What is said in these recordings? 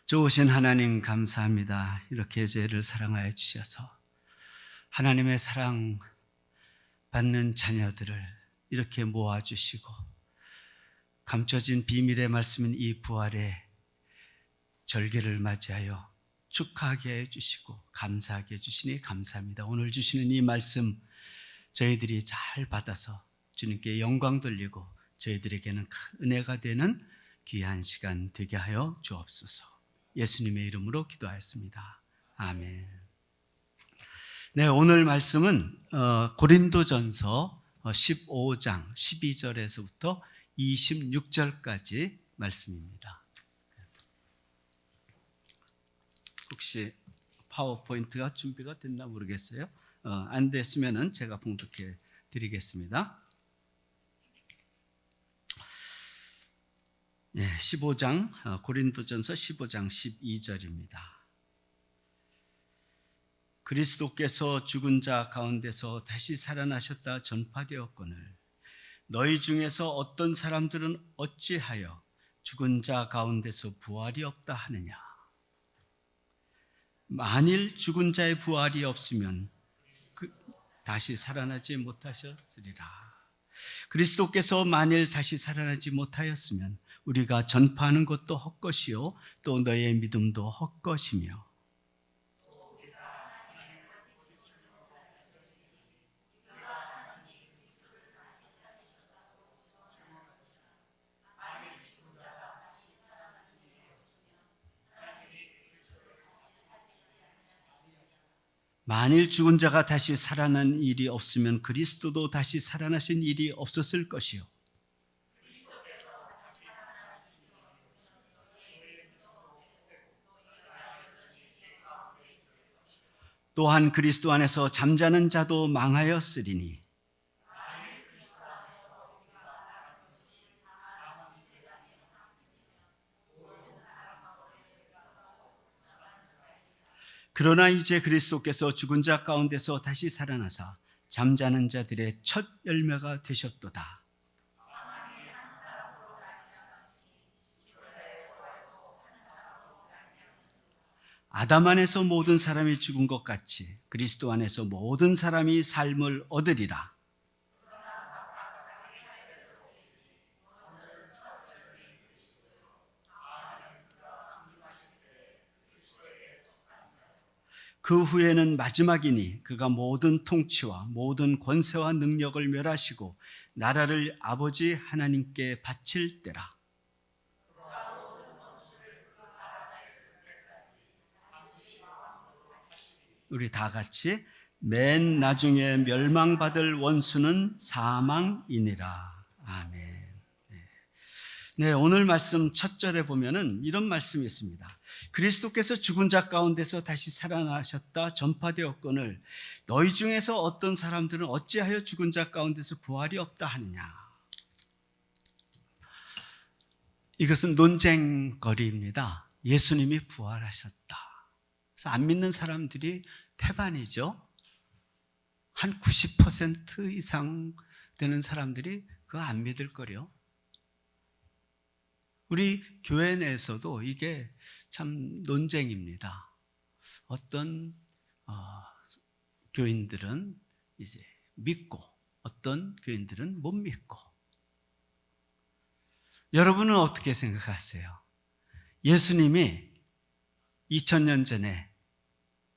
좋으신 하나님 감사합니다. 이렇게 저희를 사랑하여 주셔서 하나님의 사랑 받는 자녀들을 이렇게 모아주시고 감춰진 비밀의 말씀인 이 부활의 절기를 맞이하여 축하하게 해주시고 감사하게 해주시니 감사합니다. 오늘 주시는 이 말씀 저희들이 잘 받아서 주님께 영광 돌리고 저희들에게는 큰 은혜가 되는 귀한 시간 되게 하여 주옵소서. 예수님의 이름으로 기도하였습니다. 아멘. 네, 오늘 말씀은 고린도전서 15장 12절에서부터 26절까지 말씀입니다. 혹시 파워포인트가 준비가 됐나 모르겠어요. 안 됐으면 제가 봉독해 드리겠습니다. 15장 고린도전서 15장 12절입니다. 그리스도께서 죽은 자 가운데서 다시 살아나셨다 전파되었거늘 너희 중에서 어떤 사람들은 어찌하여 죽은 자 가운데서 부활이 없다 하느냐. 만일 죽은 자의 부활이 없으면 다시 살아나지 못하셨으리라. 그리스도께서 만일 다시 살아나지 못하였으면 우리가 전파하는 것도 헛것이요 또 너희의 믿음도 헛것이며 만일 죽은 자가 다시 살아난 일이 없으면 그리스도도 다시 살아나신 일이 없었을 것이요 또한 그리스도 안에서 잠자는 자도 망하였으리니 그러나 이제 그리스도께서 죽은 자 가운데서 다시 살아나사 잠자는 자들의 첫 열매가 되셨도다. 아담 안에서 모든 사람이 죽은 것 같이 그리스도 안에서 모든 사람이 삶을 얻으리라. 그 후에는 마지막이니 그가 모든 통치와 모든 권세와 능력을 멸하시고 나라를 아버지 하나님께 바칠 때라. 우리 다 같이 맨 나중에 멸망받을 원수는 사망이니라. 아멘. 네, 오늘 말씀 첫 절에 보면은 이런 말씀이 있습니다. 그리스도께서 죽은 자 가운데서 다시 살아나셨다 전파되었거늘 너희 중에서 어떤 사람들은 어찌하여 죽은 자 가운데서 부활이 없다 하느냐. 이것은 논쟁거리입니다. 예수님이 부활하셨다. 그래서 안 믿는 사람들이 태반이죠. 한 90% 이상 되는 사람들이 그거 안 믿을 거요. 우리 교회 내에서도 이게 참 논쟁입니다. 어떤 교인들은 이제 믿고 어떤 교인들은 못 믿고. 여러분은 어떻게 생각하세요? 예수님이 2000년 전에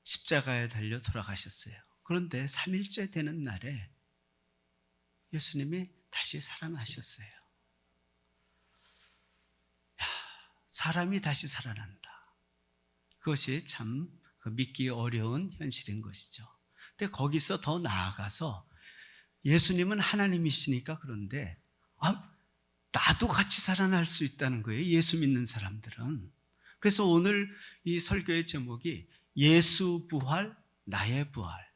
십자가에 달려 돌아가셨어요. 그런데 3일째 되는 날에 예수님이 다시 살아나셨어요. 사람이 다시 살아난다. 그것이 참 믿기 어려운 현실인 것이죠. 근데 거기서 더 나아가서 예수님은 하나님이시니까 그런데 나도 같이 살아날 수 있다는 거예요. 예수 믿는 사람들은. 그래서 오늘 이 설교의 제목이 예수 부활, 나의 부활.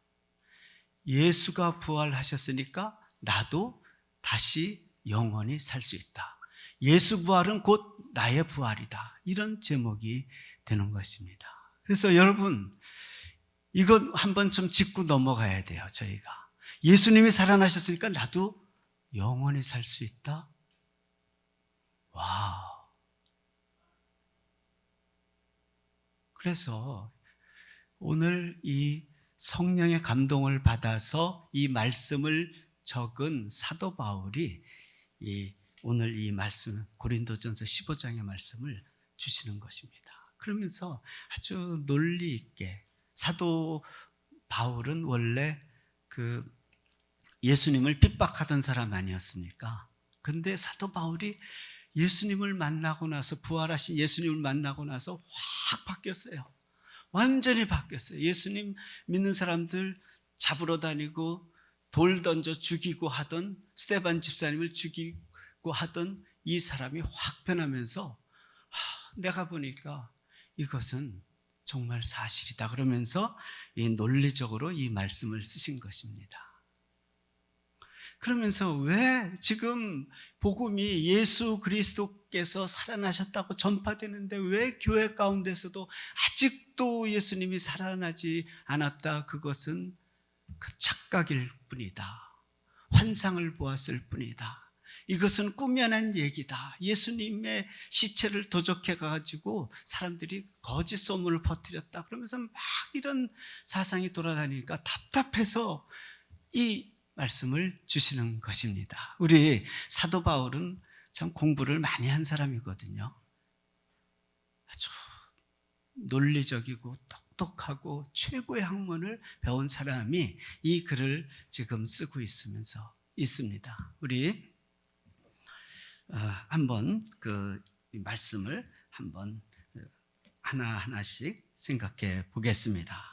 예수가 부활하셨으니까 나도 다시 영원히 살 수 있다. 예수 부활은 곧 나의 부활이다. 이런 제목이 되는 것입니다. 그래서 여러분, 이거 한번 좀 짚고 넘어가야 돼요, 저희가. 예수님이 살아나셨으니까 나도 영원히 살 수 있다? 와. 그래서 오늘 이 성령의 감동을 받아서 이 말씀을 적은 사도 바울이 오늘 이 말씀, 고린도전서 15장의 말씀을 주시는 것입니다. 그러면서 아주 논리 있게, 사도 바울은 원래 예수님을 핍박하던 사람 아니었습니까? 근데 사도 바울이 예수님을 만나고 나서, 부활하신 예수님을 만나고 나서 확 바뀌었어요. 완전히 바뀌었어요. 예수님 믿는 사람들 잡으러 다니고 돌 던져 죽이고 하던, 스데반 집사님을 죽이고 하던 이 사람이 확 변하면서 내가 보니까 이것은 정말 사실이다 그러면서 이 논리적으로 이 말씀을 쓰신 것입니다. 그러면서 왜 지금 복음이 예수 그리스도께서 살아나셨다고 전파되는데 왜 교회 가운데서도 아직도 예수님이 살아나지 않았다? 그것은 그 착각일 뿐이다. 환상을 보았을 뿐이다. 이것은 꾸며낸 얘기다. 예수님의 시체를 도적해 가지고 사람들이 거짓 소문을 퍼뜨렸다. 그러면서 막 이런 사상이 돌아다니니까 답답해서 이 말씀을 주시는 것입니다. 우리 사도 바울은 참 공부를 많이 한 사람이거든요. 아주 논리적이고 똑똑하고 최고의 학문을 배운 사람이 이 글을 지금 쓰고 있습니다. 우리 한번 그 말씀을 한번 하나하나씩 생각해 보겠습니다.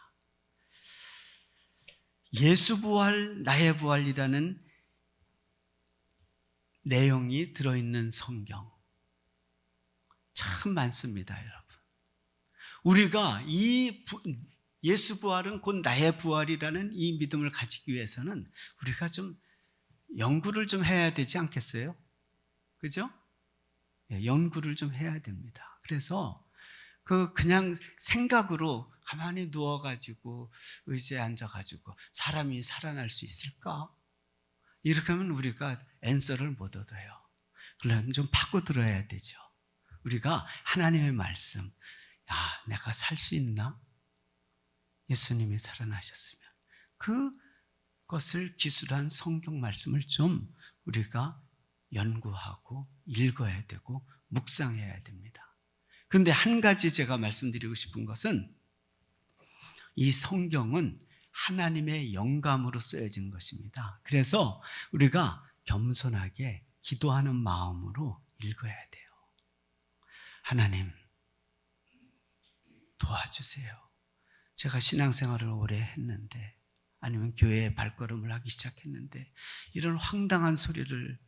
예수 부활, 나의 부활이라는 내용이 들어있는 성경 참 많습니다, 여러분. 우리가 이 예수 부활은 곧 나의 부활이라는 이 믿음을 가지기 위해서는 우리가 좀 연구를 좀 해야 되지 않겠어요? 그죠? 연구를 좀 해야 됩니다. 그래서 그냥 생각으로 가만히 누워가지고 의자에 앉아가지고 사람이 살아날 수 있을까? 이렇게 하면 우리가 앤서를 못 얻어요. 그러면 좀 파고들어야 되죠. 우리가 하나님의 말씀, 내가 살 수 있나? 예수님이 살아나셨으면 그것을 기술한 성경 말씀을 좀 우리가 연구하고 읽어야 되고 묵상해야 됩니다. 그런데 한 가지 제가 말씀드리고 싶은 것은 이 성경은 하나님의 영감으로 쓰여진 것입니다. 그래서 우리가 겸손하게 기도하는 마음으로 읽어야 돼요. 하나님, 도와주세요. 제가 신앙생활을 오래 했는데, 아니면 교회에 발걸음을 하기 시작했는데 이런 황당한 소리를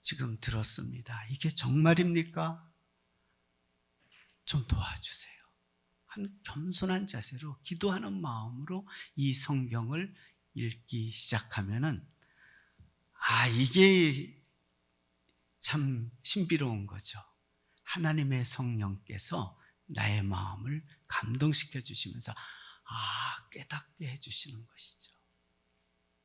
지금 들었습니다. 이게 정말입니까? 좀 도와주세요. 한 겸손한 자세로 기도하는 마음으로 이 성경을 읽기 시작하면은 이게 참 신비로운 거죠. 하나님의 성령께서 나의 마음을 감동시켜 주시면서 깨닫게 해주시는 것이죠.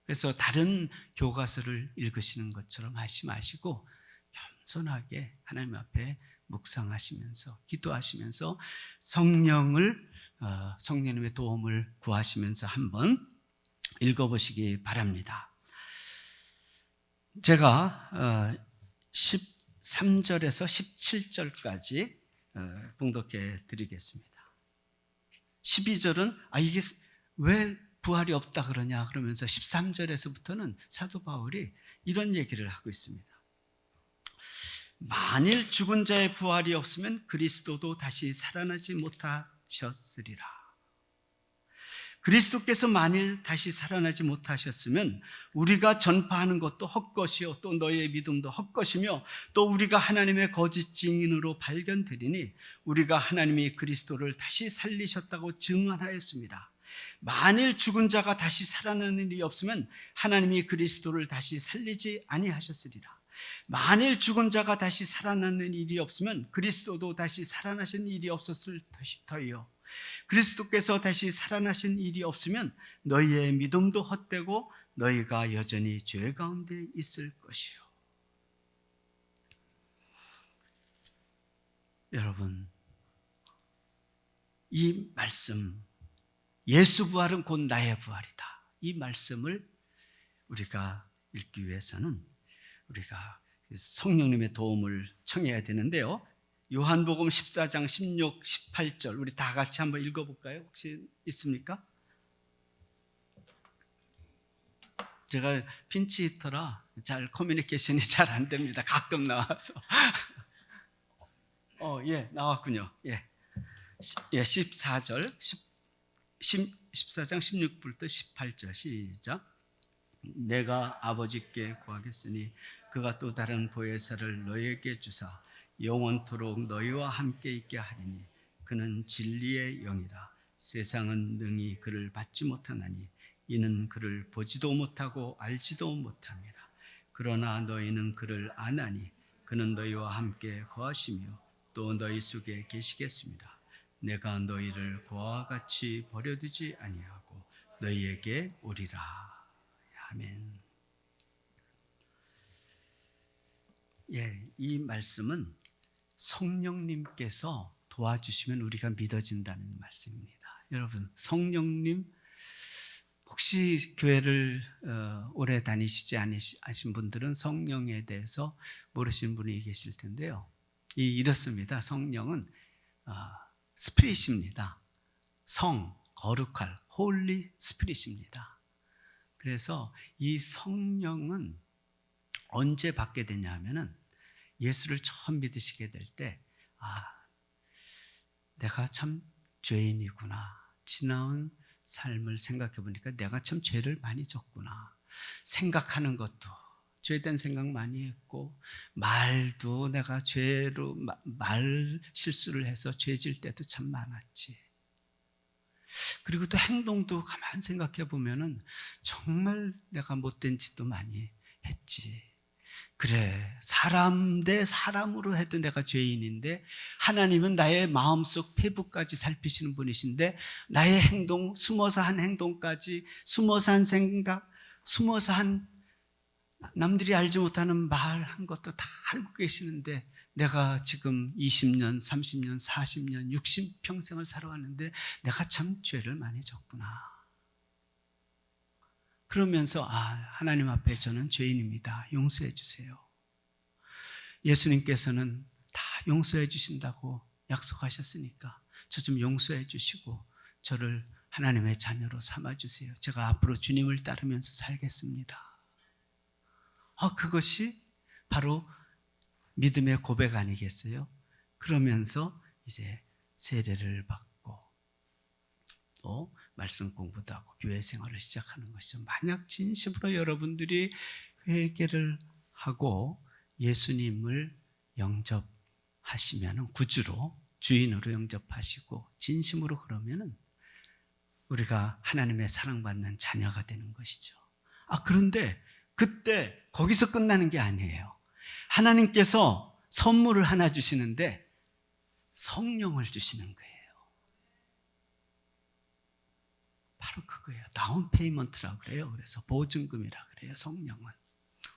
그래서 다른 교과서를 읽으시는 것처럼 하지 마시고 겸손하게 하나님 앞에 묵상하시면서 기도하시면서 성령님의 도움을 구하시면서 한번 읽어보시기 바랍니다. 제가 13절에서 17절까지 봉독해 드리겠습니다. 12절은 이게 왜 부활이 없다 그러냐 그러면서 13절에서부터는 사도 바울이 이런 얘기를 하고 있습니다. 만일 죽은 자의 부활이 없으면 그리스도도 다시 살아나지 못하셨으리라. 그리스도께서 만일 다시 살아나지 못하셨으면 우리가 전파하는 것도 헛것이요 또 너희의 믿음도 헛것이며 또 우리가 하나님의 거짓 증인으로 발견되리니 우리가 하나님이 그리스도를 다시 살리셨다고 증언하였습니다. 만일 죽은 자가 다시 살아나는 일이 없으면 하나님이 그리스도를 다시 살리지 아니하셨으리라. 만일 죽은 자가 다시 살아나는 일이 없으면 그리스도도 다시 살아나신 일이 없었을 터이요 그리스도께서 다시 살아나신 일이 없으면 너희의 믿음도 헛되고 너희가 여전히 죄 가운데 있을 것이요. 여러분, 이 말씀, 예수 부활은 곧 나의 부활이다. 이 말씀을 우리가 읽기 위해서는 우리가 성령님의 도움을 청해야 되는데요. 요한복음 14장 16, 18절 우리 다 같이 한번 읽어볼까요? 혹시 있습니까? 제가 핀치히터라 잘 커뮤니케이션이 잘 안 됩니다. 가끔 나와서. 예, 나왔군요. 예. 14절, 14장 16절부터 18절 시작. 내가 아버지께 구하겠으니 그가 또 다른 보혜사를 너희에게 주사 영원토록 너희와 함께 있게 하리니 그는 진리의 영이라. 세상은 능히 그를 받지 못하나니 이는 그를 보지도 못하고 알지도 못함이라. 그러나 너희는 그를 아나니 그는 너희와 함께 거하시며 또 너희 속에 계시겠습니다. 내가 너희를 고아와 같이 버려두지 아니하고 너희에게 오리라. 아멘. 예, 이 말씀은 성령님께서 도와주시면 우리가 믿어진다는 말씀입니다. 여러분, 성령님 혹시 교회를 오래 다니시지 않으신 분들은 성령에 대해서 모르시는 분이 계실 텐데요. 이렇습니다. 성령은 스피릿입니다. 성, 거룩할, 홀리 스피릿입니다. 그래서 이 성령은 언제 받게 되냐 하면은 예수를 처음 믿으시게 될 때, 내가 참 죄인이구나. 지나온 삶을 생각해 보니까 내가 참 죄를 많이 졌구나. 생각하는 것도 죄된 생각 많이 했고, 말도 내가 죄로 말 실수를 해서 죄질 때도 참 많았지. 그리고 또 행동도 가만 생각해 보면은 정말 내가 못된 짓도 많이 했지. 그래, 사람 대 사람으로 해도 내가 죄인인데 하나님은 나의 마음속 페부까지 살피시는 분이신데 나의 행동, 숨어서 한 행동까지, 숨어서 한 생각, 숨어서 한 남들이 알지 못하는 말 한 것도 다 알고 계시는데 내가 지금 20년, 30년, 40년, 60평생을 살아왔는데 내가 참 죄를 많이 졌구나. 그러면서 하나님 앞에 저는 죄인입니다. 용서해 주세요. 예수님께서는 다 용서해 주신다고 약속하셨으니까 저 좀 용서해 주시고 저를 하나님의 자녀로 삼아 주세요. 제가 앞으로 주님을 따르면서 살겠습니다. 그것이 바로 믿음의 고백 아니겠어요? 그러면서 이제 세례를 받고 또 말씀 공부도 하고 교회 생활을 시작하는 것이죠. 만약 진심으로 여러분들이 회개를 하고 예수님을 영접하시면 구주로, 주인으로 영접하시고 진심으로 그러면은 우리가 하나님의 사랑받는 자녀가 되는 것이죠. 그런데 그때 거기서 끝나는 게 아니에요. 하나님께서 선물을 하나 주시는데 성령을 주시는 거예요. 바로 그거예요. 다운 페이먼트라고 그래요. 그래서 보증금이라고 그래요. 성령은.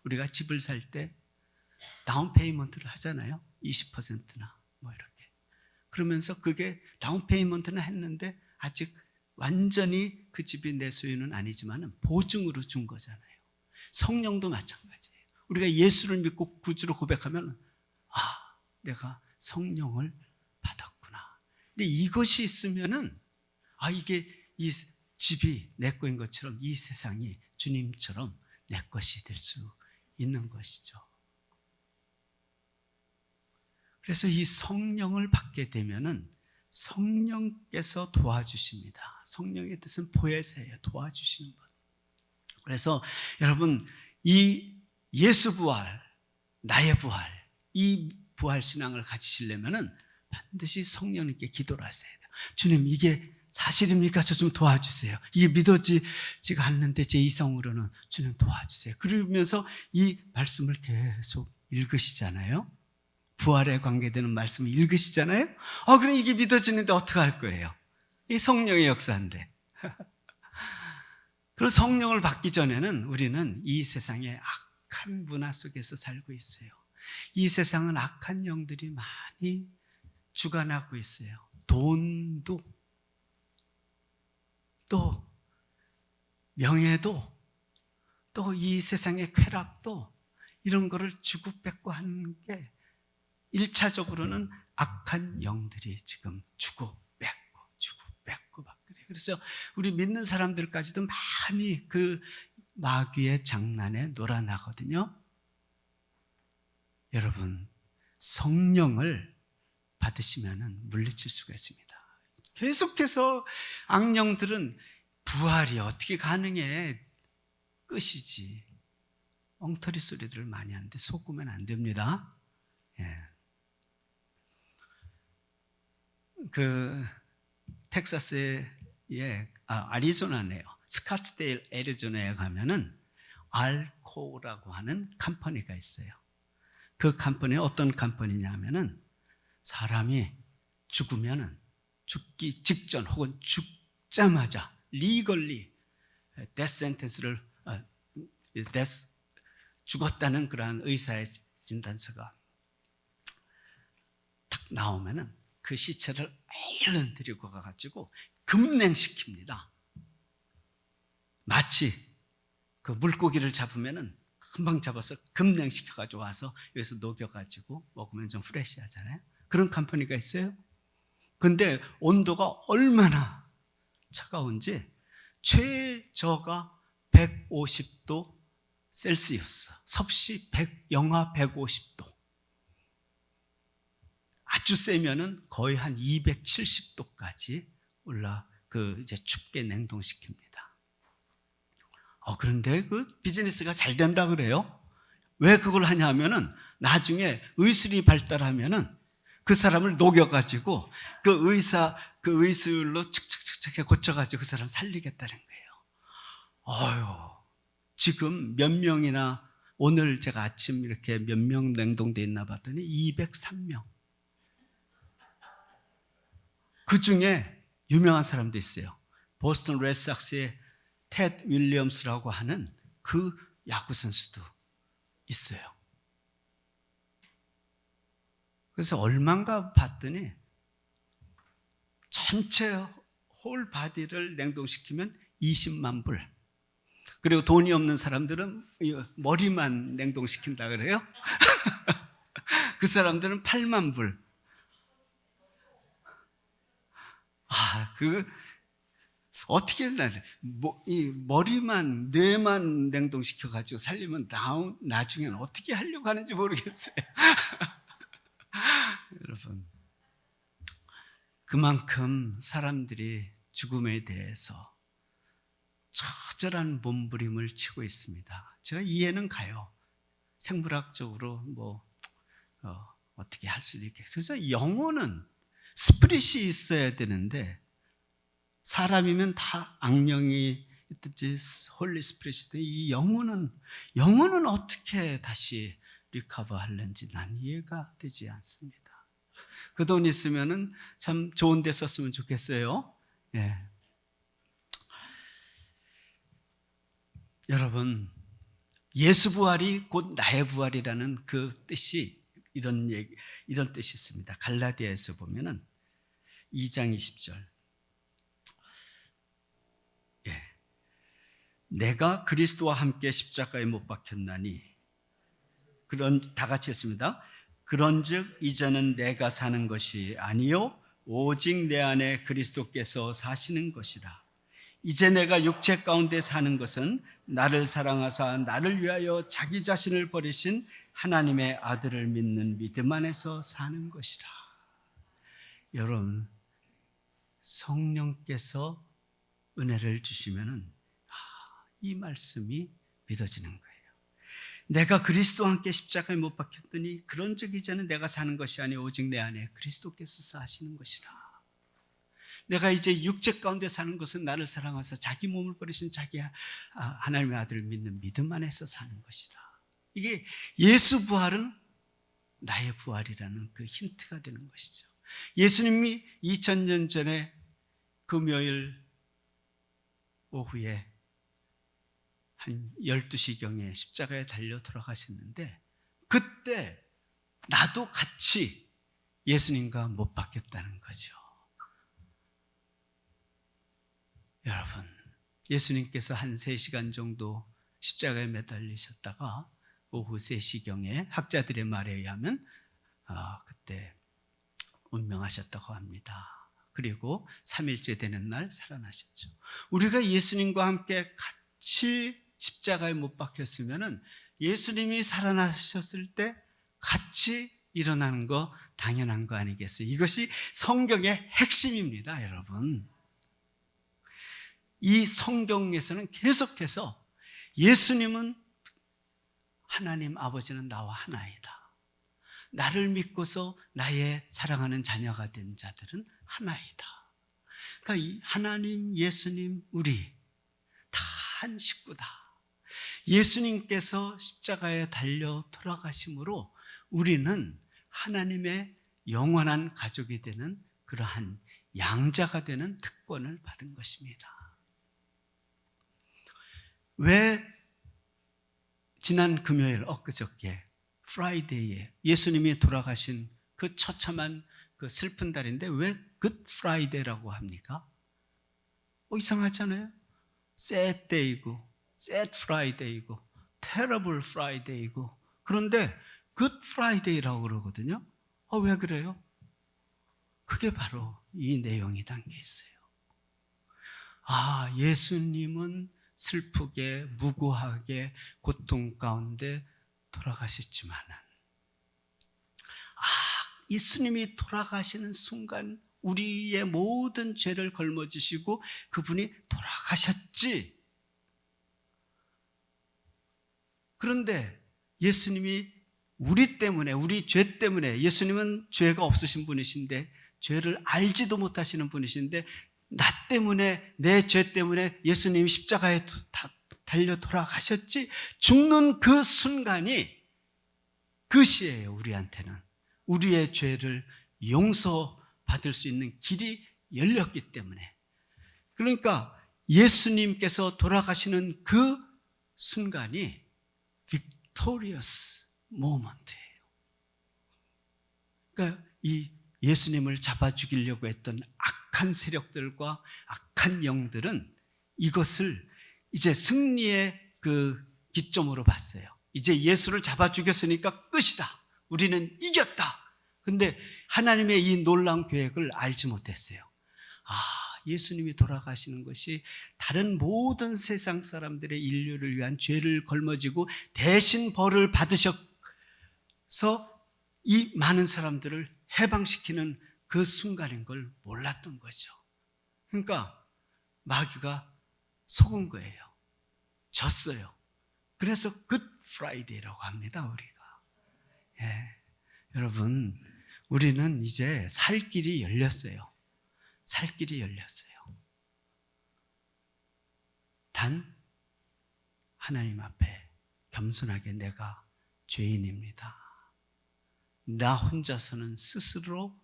우리가 집을 살 때 다운 페이먼트를 하잖아요. 20%나 뭐 이렇게. 그러면서 그게 다운 페이먼트는 했는데 아직 완전히 그 집이 내 소유는 아니지만 보증으로 준 거잖아요. 성령도 마찬가지예요. 우리가 예수를 믿고 구주로 고백하면 내가 성령을 받았구나. 근데 이것이 있으면은 이게 이 집이 내 거인 것처럼 이 세상이 주님처럼 내 것이 될 수 있는 것이죠. 그래서 이 성령을 받게 되면은 성령께서 도와주십니다. 성령의 뜻은 보혜사예요. 도와주시는 분. 그래서 여러분 이 예수 부활, 나의 부활, 이 부활 신앙을 가지시려면은 반드시 성령님께 기도를 하셔야 돼요. 주님, 이게 사실입니까? 저 좀 도와주세요. 이게 믿어지지가 않는데 제 이성으로는 주님 도와주세요. 그러면서 이 말씀을 계속 읽으시잖아요. 부활에 관계되는 말씀을 읽으시잖아요. 그럼 이게 믿어지는데 어떻게 할 거예요? 이 성령의 역사인데. 그럼 성령을 받기 전에는 우리는 이 세상의 악한 문화 속에서 살고 있어요. 이 세상은 악한 영들이 많이 주관하고 있어요. 돈도 또 명예도, 또 이 세상의 쾌락도, 이런 거를 주고 뺏고 하는 게 1차적으로는 악한 영들이 지금 주고 뺏고 막 그래요. 그래서 우리 믿는 사람들까지도 많이 그 마귀의 장난에 놀아나거든요. 여러분, 성령을 받으시면 물리칠 수가 있습니다. 계속해서 악령들은 부활이 어떻게 가능해? 끝이지. 엉터리 소리들을 많이 하는데 속으면 안 됩니다. 예. 텍사스의 아리조나네요. 스카츠데일 애리조나에 가면은 알코라고 하는 컴퍼니가 있어요. 그 컴퍼니는 어떤 컴퍼니냐면은 사람이 죽으면은 죽기 직전 혹은 죽자마자 리걸리 데스 센텐스를 죽었다는 그러한 의사의 진단서가 딱 나오면은 그 시체를 얼른 데리고 가가지고 급냉시킵니다. 마치 그 물고기를 잡으면은 금방 잡아서 급냉시켜가지고 와서 여기서 녹여가지고 먹으면 좀 프레시하잖아요. 그런 컴퍼니가 있어요. 근데 온도가 얼마나 차가운지 최저가 150도 셀시우스, 섭씨 영하 150도. 아주 세면은 거의 한 270도까지 이제 춥게 냉동시킵니다. 그런데 그 비즈니스가 잘 된다 그래요. 왜 그걸 하냐 하면은 나중에 의술이 발달하면은 그 사람을 녹여가지고 그 의술로 칙칙칙칙 고쳐가지고 그 사람 살리겠다는 거예요. 지금 몇 명이나, 오늘 제가 아침 이렇게 몇 명 냉동돼 있나 봤더니 203명. 그 중에 유명한 사람도 있어요. 보스턴 레드삭스의 테드 윌리엄스라고 하는 그 야구 선수도 있어요. 그래서 얼마인가 봤더니 전체 홀 바디를 냉동시키면 20만 불. 그리고 돈이 없는 사람들은 머리만 냉동시킨다 그래요. 그 사람들은 8만 불. 어떻게 이 머리만, 뇌만 냉동시켜가지고 살리면 나중에는 어떻게 하려고 하는지 모르겠어요. 여러분, 그만큼 사람들이 죽음에 대해서 처절한 몸부림을 치고 있습니다. 제가 이해는 가요. 생물학적으로 어떻게 할 수도 있게. 그래서 영혼은 스피릿이 있어야 되는데, 사람이면 다 악령이 있든지 홀리 스피릿이든 이 영혼은 어떻게 다시 리커버 하는지 난 이해가 되지 않습니다. 그 돈 있으면은 참 좋은 데 썼으면 좋겠어요. 예. 여러분, 예수 부활이 곧 나의 부활이라는 그 뜻이 이런 뜻이 있습니다. 갈라디아에서 보면은 2장 20절. 내가 그리스도와 함께 십자가에 못 박혔나니, 다 같이 했습니다. 그런즉 이제는 내가 사는 것이 아니요 오직 내 안에 그리스도께서 사시는 것이라. 이제 내가 육체 가운데 사는 것은 나를 사랑하사 나를 위하여 자기 자신을 버리신 하나님의 아들을 믿는 믿음 안에서 사는 것이라. 여러분, 성령께서 은혜를 주시면은 이 말씀이 믿어지는 거예요. 내가 그리스도와 함께 십자가에 못 박혔더니 그런즉 이제는 내가 사는 것이 아니오 오직 내 안에 그리스도께서 사시는 것이라. 내가 이제 육체 가운데 사는 것은 나를 사랑하사 자기 몸을 버리신 자기 하나님의 아들을 믿는 믿음 안에서 사는 것이라. 이게 예수 부활은 나의 부활이라는 그 힌트가 되는 것이죠. 예수님이 2000년 전에 금요일 오후에 한 12시경에 십자가에 달려 돌아가셨는데, 그때 나도 같이 예수님과 못 박혔다는 거죠. 여러분, 예수님께서 한 3시간 정도 십자가에 매달리셨다가 오후 3시경에 학자들의 말에 의하면 그때 운명하셨다고 합니다. 그리고 3일째 되는 날 살아나셨죠. 우리가 예수님과 함께 같이 십자가에 못 박혔으면 예수님이 살아나셨을 때 같이 일어나는 거 당연한 거 아니겠어요? 이것이 성경의 핵심입니다, 여러분. 이 성경에서는 계속해서 예수님은 하나님 아버지는 나와 하나이다. 나를 믿고서 나의 사랑하는 자녀가 된 자들은 하나이다. 그러니까 이 하나님, 예수님, 우리 다 한 식구다. 예수님께서 십자가에 달려 돌아가심으로 우리는 하나님의 영원한 가족이 되는 그러한 양자가 되는 특권을 받은 것입니다. 왜 지난 금요일 엊그저께 프라이데이에 예수님이 돌아가신 그 처참한 그 슬픈 달인데 왜 굿 프라이데이라고 합니까? 이상하잖아요. sad day이고 sad friday이고 terrible friday이고 그런데 good friday라고 그러거든요. 왜 그래요? 그게 바로 이 내용이 담겨 있어요. 예수님은 슬프게 무고하게 고통 가운데 돌아가셨지만은 예수님이 돌아가시는 순간 우리의 모든 죄를 걸머지시고 그분이 돌아가셨지. 그런데 예수님이 우리 때문에, 우리 죄 때문에, 예수님은 죄가 없으신 분이신데 죄를 알지도 못하시는 분이신데 나 때문에, 내 죄 때문에 예수님이 십자가에 달려 돌아가셨지. 죽는 그 순간이 그 시예요. 우리한테는 우리의 죄를 용서받을 수 있는 길이 열렸기 때문에. 그러니까 예수님께서 돌아가시는 그 순간이 victorious moment예요. 그러니까 이 예수님을 잡아 죽이려고 했던 악한 세력들과 악한 영들은 이것을 이제 승리의 그 기점으로 봤어요. 이제 예수를 잡아 죽였으니까 끝이다. 우리는 이겼다. 근데 하나님의 이 놀라운 계획을 알지 못했어요. 예수님이 돌아가시는 것이 다른 모든 세상 사람들의 인류를 위한 죄를 걸머지고 대신 벌을 받으셔서 이 많은 사람들을 해방시키는 그 순간인 걸 몰랐던 거죠. 그러니까 마귀가 속은 거예요. 졌어요. 그래서 굿 프라이데이라고 합니다, 우리가. 여러분, 우리는 이제 살 길이 열렸어요. 살 길이 열렸어요. 단 하나님 앞에 겸손하게 내가 죄인입니다. 나 혼자서는 스스로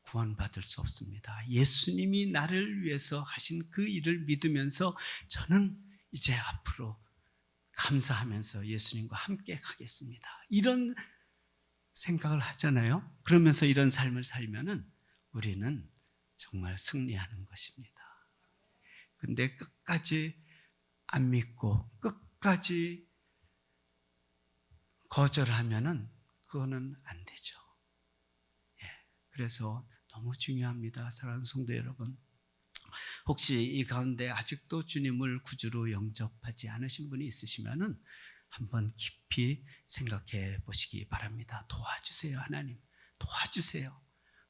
구원받을 수 없습니다. 예수님이 나를 위해서 하신 그 일을 믿으면서 저는 이제 앞으로 감사하면서 예수님과 함께 가겠습니다. 이런 생각을 하잖아요. 그러면서 이런 삶을 살면은 우리는 정말 승리하는 것입니다. 근데 끝까지 안 믿고 끝까지 거절하면은 그거는 안 되죠. 그래서 너무 중요합니다. 사랑하는 성도 여러분. 혹시 이 가운데 아직도 주님을 구주로 영접하지 않으신 분이 있으시면은 한번 깊이 생각해 보시기 바랍니다. 도와주세요, 하나님. 도와주세요.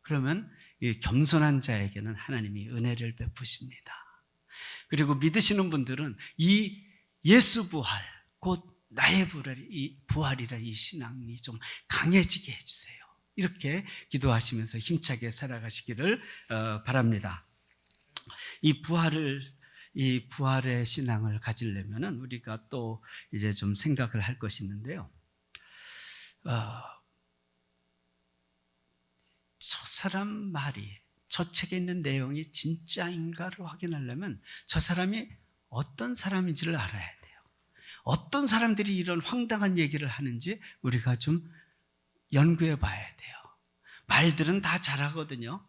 그러면 이 겸손한 자에게는 하나님이 은혜를 베푸십니다. 그리고 믿으시는 분들은 이 예수 부활, 곧 나의 부활이라 이 신앙이 좀 강해지게 해주세요. 이렇게 기도하시면서 힘차게 살아가시기를 바랍니다. 이 부활의 신앙을 가지려면은 우리가 또 이제 좀 생각을 할 것이 있는데요. 저 사람 말이, 저 책에 있는 내용이 진짜인가를 확인하려면 저 사람이 어떤 사람인지를 알아야 돼요. 어떤 사람들이 이런 황당한 얘기를 하는지 우리가 좀 연구해 봐야 돼요. 말들은 다 잘하거든요.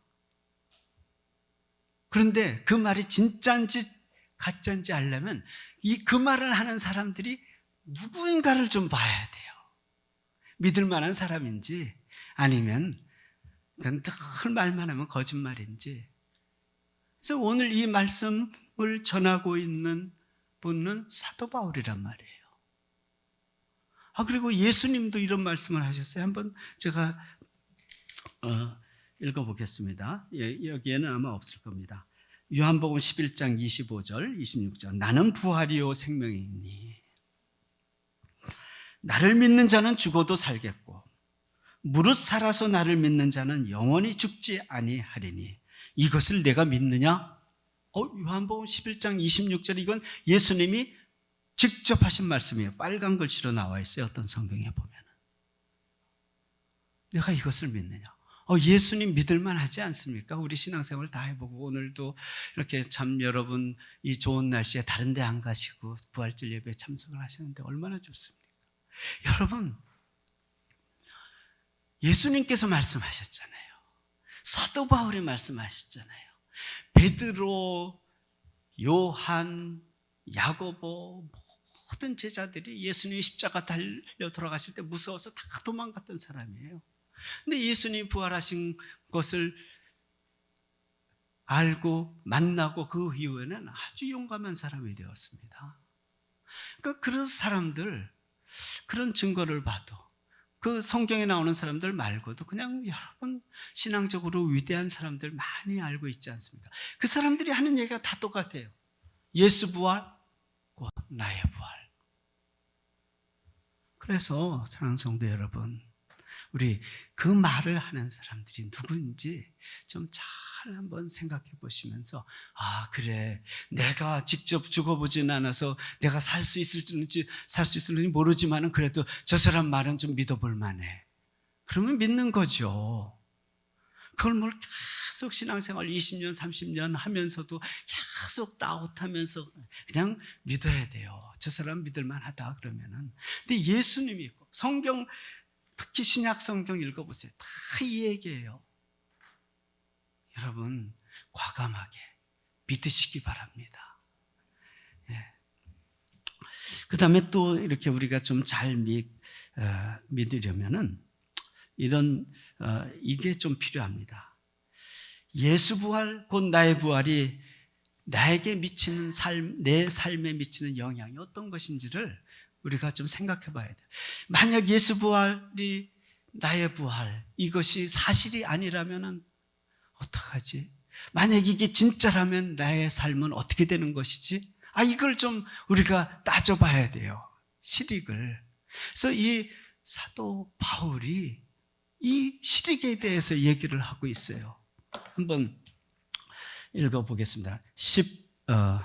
그런데 그 말이 진짜인지 가짜인지 알려면 그 말을 하는 사람들이 누구인가를 좀 봐야 돼요. 믿을 만한 사람인지 아니면 그냥 늘 말만 하면 거짓말인지. 그래서 오늘 이 말씀을 전하고 있는 분은 사도 바울이란 말이에요. 그리고 예수님도 이런 말씀을 하셨어요. 한번 제가 읽어보겠습니다. 여기에는 아마 없을 겁니다. 요한복음 11장 25절 26절 나는 부활이요 생명이니 나를 믿는 자는 죽어도 살겠고 무릇 살아서 나를 믿는 자는 영원히 죽지 아니하리니 이것을 내가 믿느냐? 요한복음 11장 26절 이건 예수님이 직접 하신 말씀이에요. 빨간 글씨로 나와 있어요. 어떤 성경에 보면 내가 이것을 믿느냐? 예수님 믿을만 하지 않습니까? 우리 신앙생활 다 해보고 오늘도 이렇게 참 여러분 이 좋은 날씨에 다른 데 안 가시고 부활절 예배에 참석을 하셨는데 얼마나 좋습니까? 여러분 예수님께서 말씀하셨잖아요. 사도 바울이 말씀하셨잖아요. 베드로, 요한, 야고보 모든 제자들이 예수님이 십자가 달려 돌아가실 때 무서워서 다 도망갔던 사람이에요. 근데 예수님이 부활하신 것을 알고 만나고 그 이후에는 아주 용감한 사람이 되었습니다. 그런 사람들, 그런 증거를 봐도 그 성경에 나오는 사람들 말고도 그냥 여러분 신앙적으로 위대한 사람들 많이 알고 있지 않습니까? 그 사람들이 하는 얘기가 다 똑같아요. 예수 부활, 곧 나의 부활. 그래서 사랑하는 성도 여러분, 우리 그 말을 하는 사람들이 누구인지 좀 잘 한번 생각해 보시면서 그래 내가 직접 죽어보진 않아서 내가 살 수 있을지 모르지만은 그래도 저 사람 말은 좀 믿어볼 만해. 그러면 믿는 거죠. 그걸 뭘 계속 신앙생활 20년 30년 하면서도 계속 다웃하면서 그냥 믿어야 돼요. 저 사람 믿을 만하다 그러면은. 근데 예수님이 있고 성경 특히 신약 성경 읽어보세요. 다 이 얘기예요. 여러분 과감하게 믿으시기 바랍니다. 그 다음에 또 이렇게 우리가 좀 잘 믿으려면은 이게 좀 필요합니다. 예수 부활 곧 나의 부활이 나에게 미치는 내 삶에 미치는 영향이 어떤 것인지를 우리가 좀 생각해 봐야 돼요. 만약 예수 부활이 나의 부활 이것이 사실이 아니라면 어떡하지? 만약 이게 진짜라면 나의 삶은 어떻게 되는 것이지? 이걸 좀 우리가 따져봐야 돼요. 실익을. 그래서 이 사도 바울이 이 실익에 대해서 얘기를 하고 있어요. 한번 읽어보겠습니다. 18절에서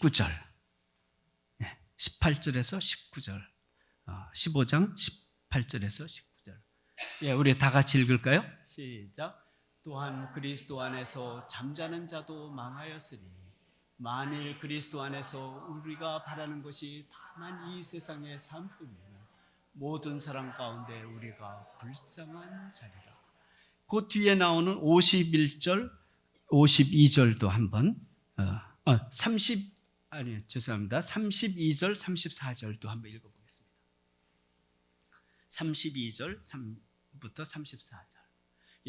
19절 18절에서 19절 15장 18절에서 19절 우리 다 같이 읽을까요? 시작. 또한 그리스도 안에서 잠자는 자도 망하였으니 만일 그리스도 안에서 우리가 바라는 것이 다만 이 세상의 삶뿐이면 모든 사람 가운데 우리가 불쌍한 자리라. 그 뒤에 나오는 51절 52절도 한번 32절 34절도 한번 읽어보겠습니다. 32절 3부터 34절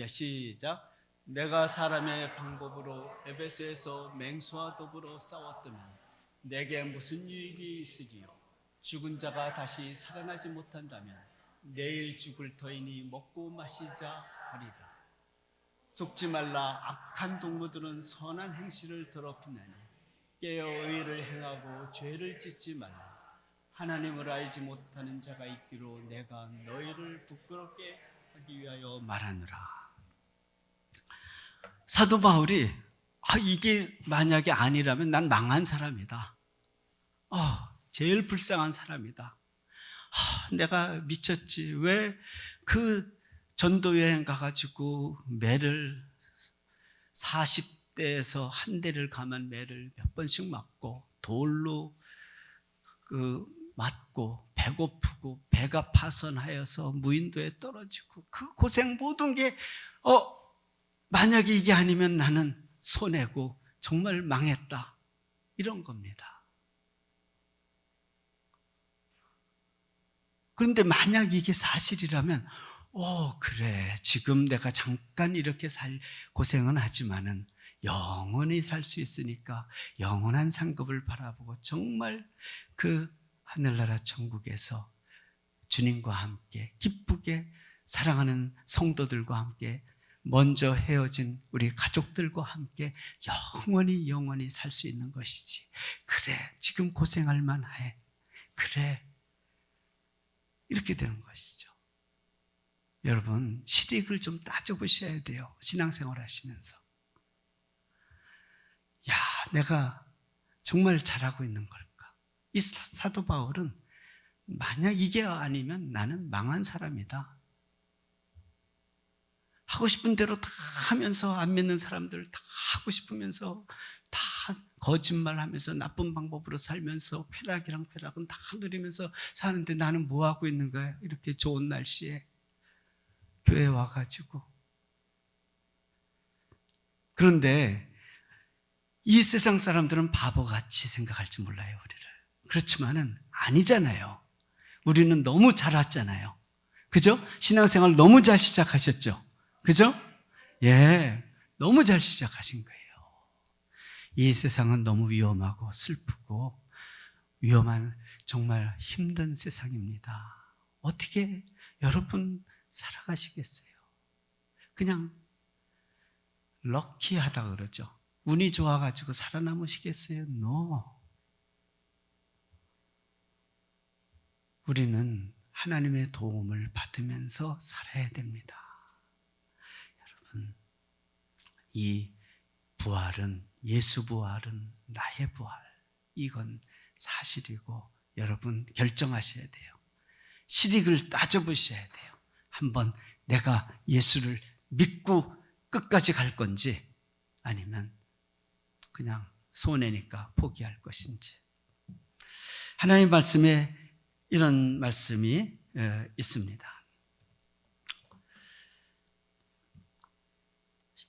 시작. 내가 사람의 방법으로 에베소에서 맹수와 더불어 싸웠더면 내게 무슨 유익이 있으리요? 죽은 자가 다시 살아나지 못한다면 내일 죽을 터이니 먹고 마시자 하리라. 속지 말라. 악한 동무들은 선한 행실을 더럽히나니 깨어 의를 행하고 죄를 짓지 말라. 하나님을 알지 못하는 자가 있기로 내가 너희를 부끄럽게 하기 위하여 말하느라. 사도 바울이 이게 만약에 아니라면 난 망한 사람이다. 제일 불쌍한 사람이다. 내가 미쳤지. 왜 그 전도여행 가가지고 매를 40대에서 한 대를 감은 매를 몇 번씩 맞고 돌로 맞고 배고프고 배가 파선하여서 무인도에 떨어지고 그 고생 모든 게 만약에 이게 아니면 나는 손해고 정말 망했다. 이런 겁니다. 그런데 만약 이게 사실이라면 그래, 지금 내가 잠깐 이렇게 고생은 하지만은 영원히 살 수 있으니까 영원한 상급을 바라보고 정말 그 하늘나라 천국에서 주님과 함께 기쁘게 사랑하는 성도들과 함께 먼저 헤어진 우리 가족들과 함께 영원히 살 수 있는 것이지. 그래, 지금 고생할 만해. 그래, 이렇게 되는 것이죠. 여러분, 실익을 좀 따져보셔야 돼요. 신앙생활 하시면서. 야, 내가 정말 잘하고 있는 걸까? 이 사도 바울은 만약 이게 아니면 나는 망한 사람이다. 하고 싶은 대로 다 하면서 안 믿는 사람들 다 하고 싶으면서 다 거짓말하면서 나쁜 방법으로 살면서 쾌락은 다 누리면서 사는데 나는 뭐 하고 있는 거야? 이렇게 좋은 날씨에 교회 와가지고. 그런데 이 세상 사람들은 바보같이 생각할지 몰라요, 우리를. 그렇지만은 아니잖아요. 우리는 너무 잘 왔잖아요. 그죠? 신앙생활 너무 잘 시작하셨죠? 그죠? 예, 너무 잘 시작하신 거예요. 이 세상은 너무 위험하고 슬프고 위험한 정말 힘든 세상입니다. 어떻게 여러분 살아가시겠어요? 그냥 럭키하다 그러죠. 운이 좋아가지고 살아남으시겠어요? No. 우리는 하나님의 도움을 받으면서 살아야 됩니다. 여러분, 이 부활은, 예수 부활은 나의 부활. 이건 사실이고 여러분 결정하셔야 돼요. 실익을 따져보셔야 돼요. 한번 내가 예수를 믿고 끝까지 갈 건지 아니면 그냥 손해니까 포기할 것인지. 하나님 말씀에 이런 말씀이 있습니다.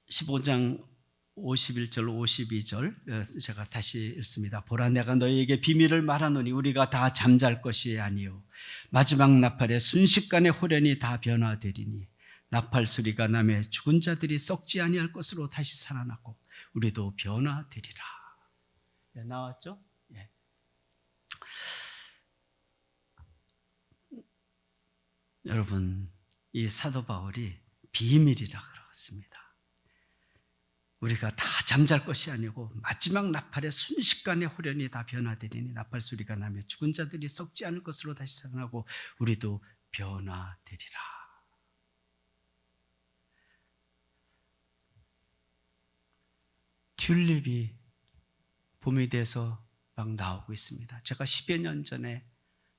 15장 51절 52절 제가 다시 읽습니다. 보라, 내가 너희에게 비밀을 말하노니 우리가 다 잠잘 것이 아니요 마지막 나팔에 순식간에 호련히 다 변화되리니 나팔 소리가 나매 죽은 자들이 썩지 아니할 것으로 다시 살아나고 우리도 변화되리라. 나왔죠? 예. 여러분, 이 사도 바울이 비밀이라 그러습니다. 우리가 다 잠잘 것이 아니고 마지막 나팔의 순식간에 호련히 다 변화되리니 나팔 소리가 나며 죽은 자들이 썩지 않을 것으로 다시 살아나고 우리도 변화되리라. 튤립이 봄이 돼서 막 나오고 있습니다. 제가 10여 년 전에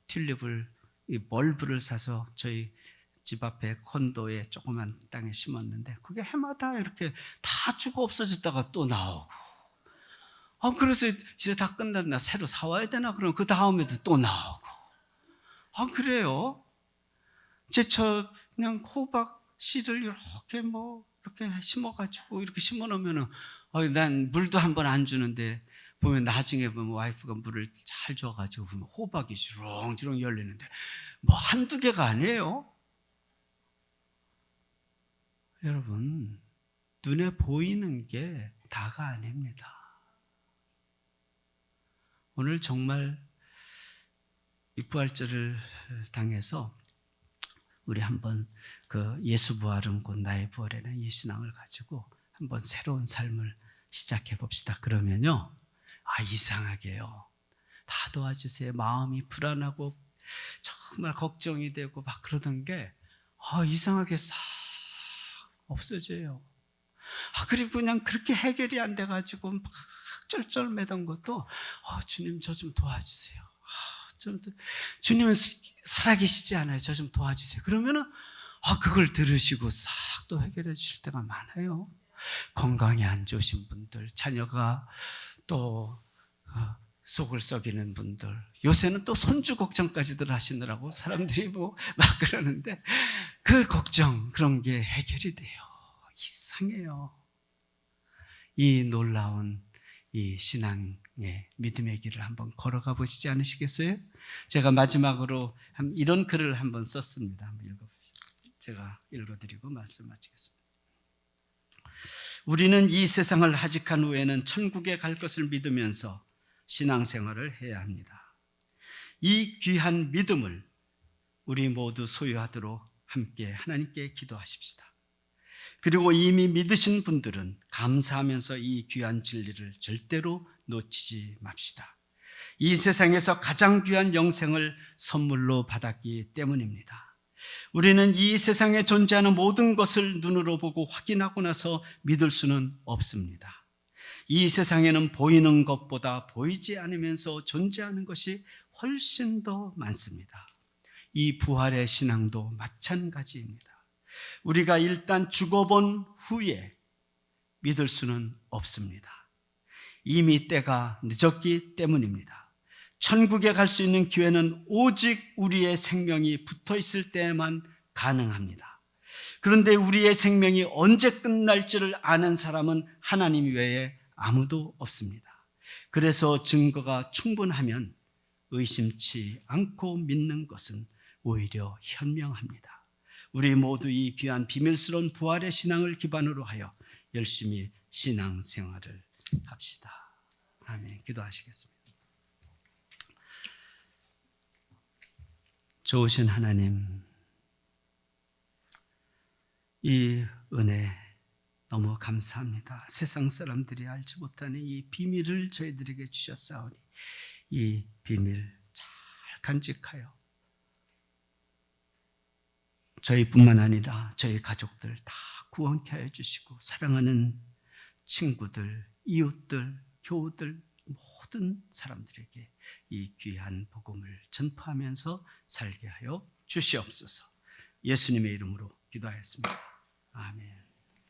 튤립을, 이 벌브를 사서 저희 집 앞에 콘도에 조그만 땅에 심었는데 그게 해마다 이렇게 다 죽어 없어졌다가 또 나오고, 그래서 이제 다 끝났나 새로 사와야 되나 그러면 그 다음에도 또 나오고. 그래요. 저 그냥 호박 씨를 이렇게 이렇게 심어가지고 이렇게 심어놓으면은 난 물도 한 번 안 주는데 보면 나중에 보면 와이프가 물을 잘 줘가지고 보면 호박이 주렁주렁 열리는데 한두 개가 아니에요. 여러분, 눈에 보이는 게 다가 아닙니다. 오늘 정말 이 부활절을 당해서 우리 한번 그 예수 부활은 곧 나의 부활이라는 이 신앙을 가지고 한번 새로운 삶을 시작해 봅시다. 그러면요, 이상하게요, 다 도와주세요. 마음이 불안하고 정말 걱정이 되고 막 그러던 게 이상하게 싹 없어져요. 그리고 그냥 그렇게 해결이 안 돼가지고 막 쩔쩔매던 것도 주님 저 좀 도와주세요. 주님은 살아계시지 않아요. 저 좀 도와주세요. 그러면은 그걸 들으시고 싹 또 해결해 주실 때가 많아요. 건강이 안 좋으신 분들, 자녀가 또 속을 썩이는 분들, 요새는 또 손주 걱정까지들 하시느라고 사람들이 막 그러는데 그 걱정, 그런 게 해결이 돼요. 이상해요. 이 놀라운 이 신앙의 믿음의 길을 한번 걸어가 보시지 않으시겠어요? 제가 마지막으로 이런 글을 한번 썼습니다. 한번 읽어보시죠. 제가 읽어드리고 말씀 마치겠습니다. 우리는 이 세상을 하직한 후에는 천국에 갈 것을 믿으면서 신앙생활을 해야 합니다. 이 귀한 믿음을 우리 모두 소유하도록 함께 하나님께 기도하십시다. 그리고 이미 믿으신 분들은 감사하면서 이 귀한 진리를 절대로 놓치지 맙시다. 이 세상에서 가장 귀한 영생을 선물로 받았기 때문입니다. 우리는 이 세상에 존재하는 모든 것을 눈으로 보고 확인하고 나서 믿을 수는 없습니다. 이 세상에는 보이는 것보다 보이지 않으면서 존재하는 것이 훨씬 더 많습니다. 이 부활의 신앙도 마찬가지입니다. 우리가 일단 죽어본 후에 믿을 수는 없습니다. 이미 때가 늦었기 때문입니다. 천국에 갈 수 있는 기회는 오직 우리의 생명이 붙어 있을 때에만 가능합니다. 그런데 우리의 생명이 언제 끝날지를 아는 사람은 하나님 외에 아무도 없습니다. 그래서 증거가 충분하면 의심치 않고 믿는 것은 오히려 현명합니다. 우리 모두 이 귀한 비밀스러운 부활의 신앙을 기반으로 하여 열심히 신앙생활을 합시다. 아멘. 기도하시겠습니다. 좋으신 하나님, 이 은혜 너무 감사합니다. 세상 사람들이 알지 못하는 이 비밀을 저희들에게 주셨사오니 이 비밀 잘 간직하여 저희뿐만 아니라 저희 가족들 다 구원케 하여 주시고 사랑하는 친구들, 이웃들, 교우들 모든 사람들에게 이 귀한 복음을 전파하면서 살게 하여 주시옵소서. 예수님의 이름으로 기도하였습니다. 아멘.